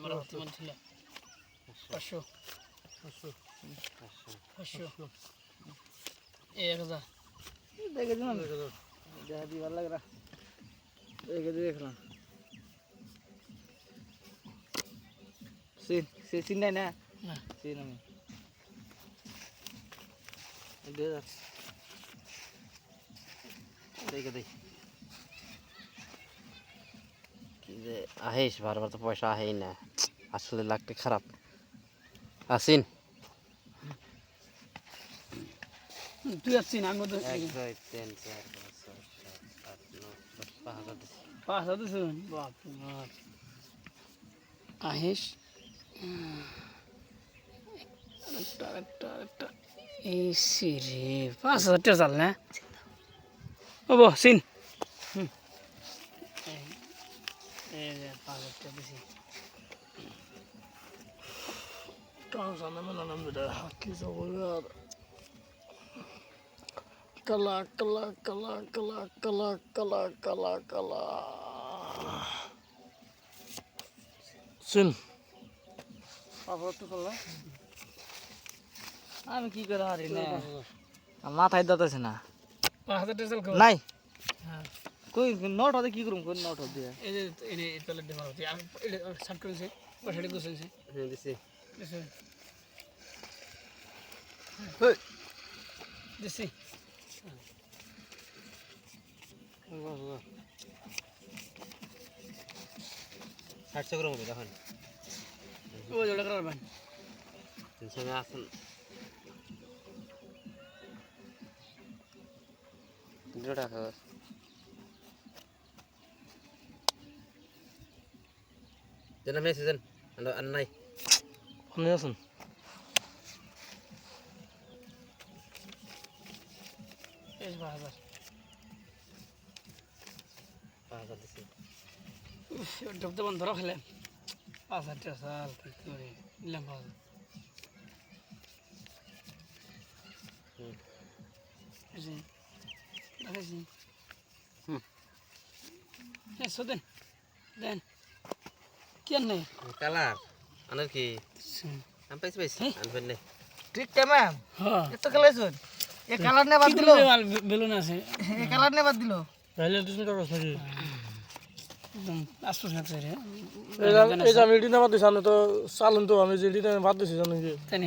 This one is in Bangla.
আমার বর্তমান ছিল 500 1000 দেখে দিলাম দেখা দি ভালো লাগরা দেখে দেখলাম সিন নাই না না সিন আমি 2000 দেখে দেই কি যে আহেস বারবার তো পয়সা আহেই না আসলে লাগতে খারাপ আসিন তুই আসছিস আমি তো 1 2 3 4 5 6 7 8 9 10 5 দিছ বাপ বাপ আহেশ একটা এই সিরে 5000 টাকা চাল না ও বো সিন এই যে 5000 টাকা দিছি কাম সামনে মনে নাম দে কি সব আর কালা কালা কালা কালা কালা কালা কালা কালা শুন আমি কি করে হারি না মাথায় দাঁতাছে না 5000 টাকা চাল নাই হ্যাঁ কই নোট হতে কি করুম কোন নোট হতে এই যে এনে তলে দেবার হচ্ছে আমি সার্ট করেছে পয়সাটা গোছাইছে হ্যাঁ দিছি দিছি ষাটশো গ্রাম হবে তখন ও জোড়া করবেন সঙ্গে আসুন 2 টাকা যেন মেসেজেন আর নাই আপনি আসুন এই 5000 5,000 দিছি ডবতে বন্ধ রাখলে 5000 টাকা চাল কি করে নিলাম 5000 এই যে দেখাইছি হ্যাঁ সোদেন দেন কি আর নেই কালার আনার কি আমি পাইছি আনবেন নাই ঠিক টাইম হ্যাঁ এত খেলাইছুন এ কালার নে বাদ দিলো বেলুন আছে এ কালার নে বাদ দিলো তাহলে দুশো টাকা নাকি একদম আশপাশ না রে এই যে আমি এটি নামাতে সামনে তো চালুন তো আমি যে এটি ভাত দিছি জানো কি তাই